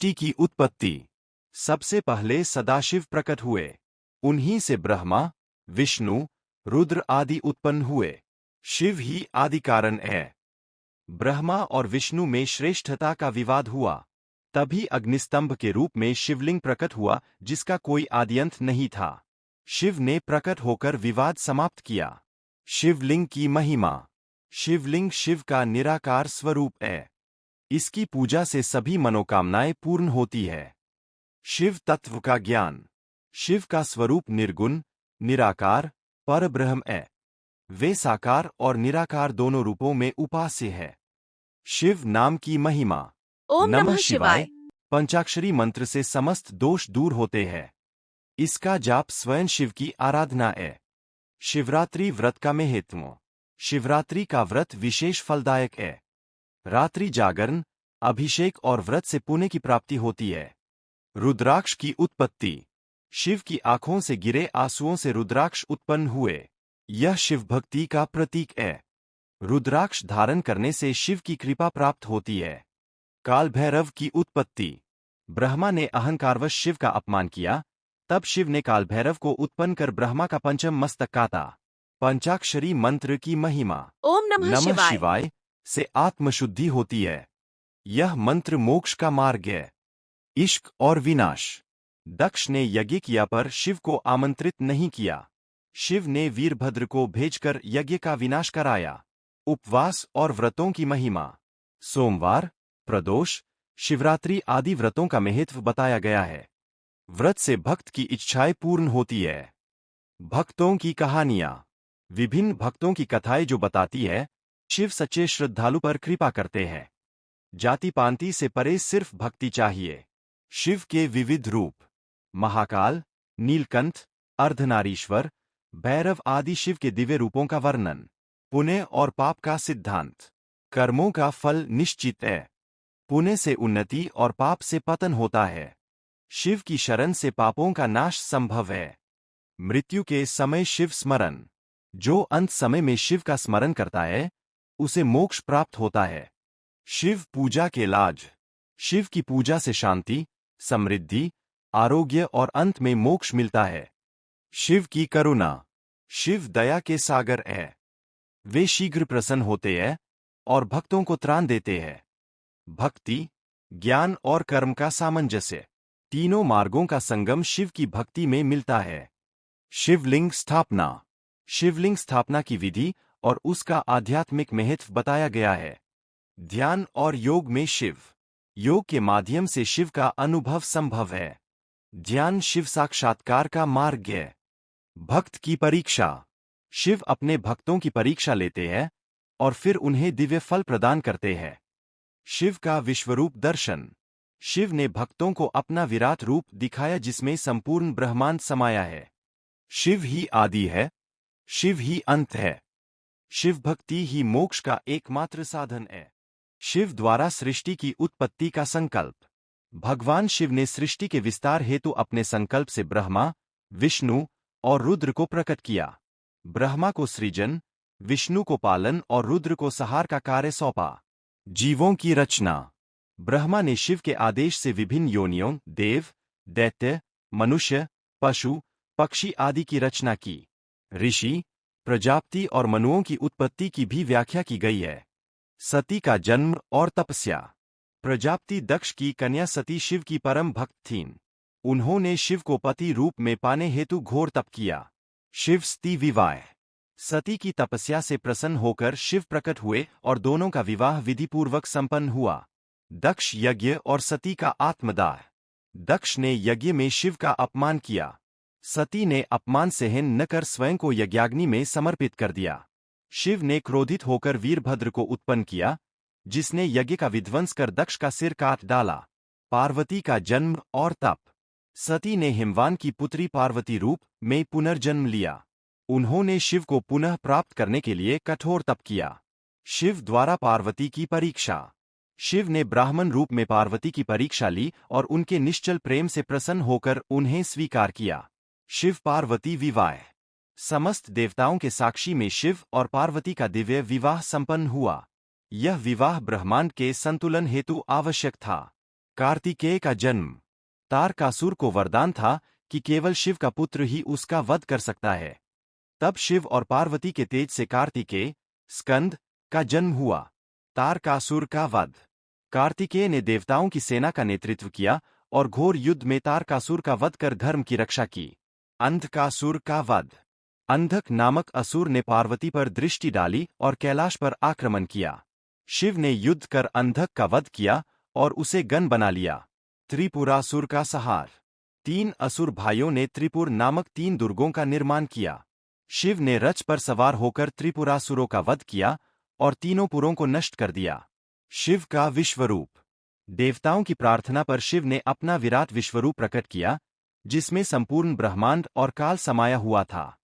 सृष्टि की उत्पत्ति। सबसे पहले सदाशिव प्रकट हुए। उन्हीं से ब्रह्मा, विष्णु, रुद्र आदि उत्पन्न हुए। शिव ही आदि कारण है। ब्रह्मा और विष्णु में श्रेष्ठता का विवाद हुआ। तभी अग्निस्तंभ के रूप में शिवलिंग प्रकट हुआ, जिसका कोई आद्यंत नहीं था। शिव ने प्रकट होकर विवाद समाप्त किया। शिवलिंग की महिमा। शिवलिंग शिव का निराकार स्वरूप है। इसकी पूजा से सभी मनोकामनाएं पूर्ण होती है। शिव तत्व का ज्ञान। शिव का स्वरूप निर्गुण, निराकार, परब्रह्म है। वे साकार और निराकार दोनों रूपों में उपास्य है। शिव नाम की महिमा। ओम नमः शिवाय पंचाक्षरी मंत्र से समस्त दोष दूर होते हैं। इसका जाप स्वयं शिव की आराधना है। शिवरात्रि व्रत का महत्व। शिवरात्रि का व्रत विशेष फलदायक है। रात्रि जागरण, अभिषेक और व्रत से पुण्य की प्राप्ति होती है। रुद्राक्ष की उत्पत्ति। शिव की आंखों से गिरे आंसुओं से रुद्राक्ष उत्पन्न हुए। यह शिव भक्ति का प्रतीक है। रुद्राक्ष धारण करने से शिव की कृपा प्राप्त होती है। काल भैरव की उत्पत्ति। ब्रह्मा ने अहंकारवश शिव का अपमान किया, तब शिव ने काल भैरव को उत्पन्न कर ब्रह्मा का पंचम मस्तक काटा। पंचाक्षरी मंत्र की महिमा। ओम नमः शिवाय से आत्मशुद्धि होती है। यह मंत्र मोक्ष का मार्ग है। इश्क और विनाश। दक्ष ने यज्ञ किया पर शिव को आमंत्रित नहीं किया। शिव ने वीरभद्र को भेजकर यज्ञ का विनाश कराया। उपवास और व्रतों की महिमा। सोमवार, प्रदोष, शिवरात्रि आदि व्रतों का महत्व बताया गया है। व्रत से भक्त की इच्छाएं पूर्ण होती है। भक्तों की कहानियां। विभिन्न भक्तों की कथाएं जो बताती है शिव सच्चे श्रद्धालु पर कृपा करते हैं। जाति पांति से परे सिर्फ भक्ति चाहिए। शिव के विविध रूप। महाकाल, नीलकंठ, अर्धनारीश्वर, भैरव आदि शिव के दिव्य रूपों का वर्णन। पुण्य और पाप का सिद्धांत। कर्मों का फल निश्चित है। पुण्य से उन्नति और पाप से पतन होता है। शिव की शरण से पापों का नाश संभव है। मृत्यु के समय शिव स्मरण। जो अंत समय में शिव का स्मरण करता है उसे मोक्ष प्राप्त होता है। शिव पूजा के लाज। शिव की पूजा से शांति, समृद्धि, आरोग्य और अंत में मोक्ष मिलता है। शिव की करुणा। शिव दया के सागर है। वे शीघ्र प्रसन्न होते हैं और भक्तों को त्राण देते हैं। भक्ति, ज्ञान और कर्म का सामंजस्य। तीनों मार्गों का संगम शिव की भक्ति में मिलता है। शिवलिंग स्थापना। शिवलिंग स्थापना की विधि और उसका आध्यात्मिक महत्व बताया गया है। ध्यान और योग में शिव। योग के माध्यम से शिव का अनुभव संभव है। ध्यान शिव साक्षात्कार का मार्ग है। भक्त की परीक्षा। शिव अपने भक्तों की परीक्षा लेते हैं और फिर उन्हें दिव्य फल प्रदान करते हैं। शिव का विश्वरूप दर्शन। शिव ने भक्तों को अपना विराट रूप दिखाया जिसमें संपूर्ण ब्रह्मांड समाया है। शिव ही आदि है, शिव ही अंत है। शिव भक्ति ही मोक्ष का एकमात्र साधन है। शिव द्वारा सृष्टि की उत्पत्ति का संकल्प। भगवान शिव ने सृष्टि के विस्तार हेतु अपने संकल्प से ब्रह्मा, विष्णु और रुद्र को प्रकट किया। ब्रह्मा को सृजन, विष्णु को पालन और रुद्र को संहार का कार्य सौंपा। जीवों की रचना। ब्रह्मा ने शिव के आदेश से विभिन्न योनियों, देव, दैत्य, मनुष्य, पशु, पक्षी आदि की रचना की। ऋषि, प्रजापति और मनुओं की उत्पत्ति की भी व्याख्या की गई है। सती का जन्म और तपस्या। प्रजापति दक्ष की कन्या सती शिव की परम भक्त थीं। उन्होंने शिव को पति रूप में पाने हेतु घोर तप किया। शिव सती विवाह। सती की तपस्या से प्रसन्न होकर शिव प्रकट हुए और दोनों का विवाह विधिपूर्वक संपन्न हुआ। दक्ष यज्ञ और सती का आत्मदाह। दक्ष ने यज्ञ में शिव का अपमान किया। सती ने अपमान सहन न कर स्वयं को यज्ञाग्नि में समर्पित कर दिया। शिव ने क्रोधित होकर वीरभद्र को उत्पन्न किया, जिसने यज्ञ का विध्वंस कर दक्ष का सिर काट डाला। पार्वती का जन्म और तप। सती ने हिमवान की पुत्री पार्वती रूप में पुनर्जन्म लिया। उन्होंने शिव को पुनः प्राप्त करने के लिए कठोर तप किया। शिव द्वारा पार्वती की परीक्षा। शिव ने ब्राह्मण रूप में पार्वती की परीक्षा ली और उनके निश्चल प्रेम से प्रसन्न होकर उन्हें स्वीकार किया। शिव पार्वती विवाह। समस्त देवताओं के साक्षी में शिव और पार्वती का दिव्य विवाह संपन्न हुआ। यह विवाह ब्रह्मांड के संतुलन हेतु आवश्यक था। कार्तिकेय का जन्म। तारकासुर को वरदान था कि केवल शिव का पुत्र ही उसका वध कर सकता है। तब शिव और पार्वती के तेज से कार्तिकेय, स्कंद, का जन्म हुआ। तारकासुर का वध। कार्तिकेय ने देवताओं की सेना का नेतृत्व किया और घोर युद्ध में तारकासुर का वध कर धर्म की रक्षा की। अंधकासुर का वध। अंधक नामक असुर ने पार्वती पर दृष्टि डाली और कैलाश पर आक्रमण किया। शिव ने युद्ध कर अंधक का वध किया और उसे गन बना लिया। त्रिपुरासुर का संहार। 3 असुर भाइयों ने त्रिपुर नामक 3 दुर्गों का निर्माण किया। शिव ने रथ पर सवार होकर त्रिपुरासुरों का वध किया और तीनों पुरों को नष्ट कर दिया। शिव का विश्वरूप। देवताओं की प्रार्थना पर शिव ने अपना विराट विश्वरूप प्रकट किया, जिसमें संपूर्ण ब्रह्मांड और काल समाया हुआ था।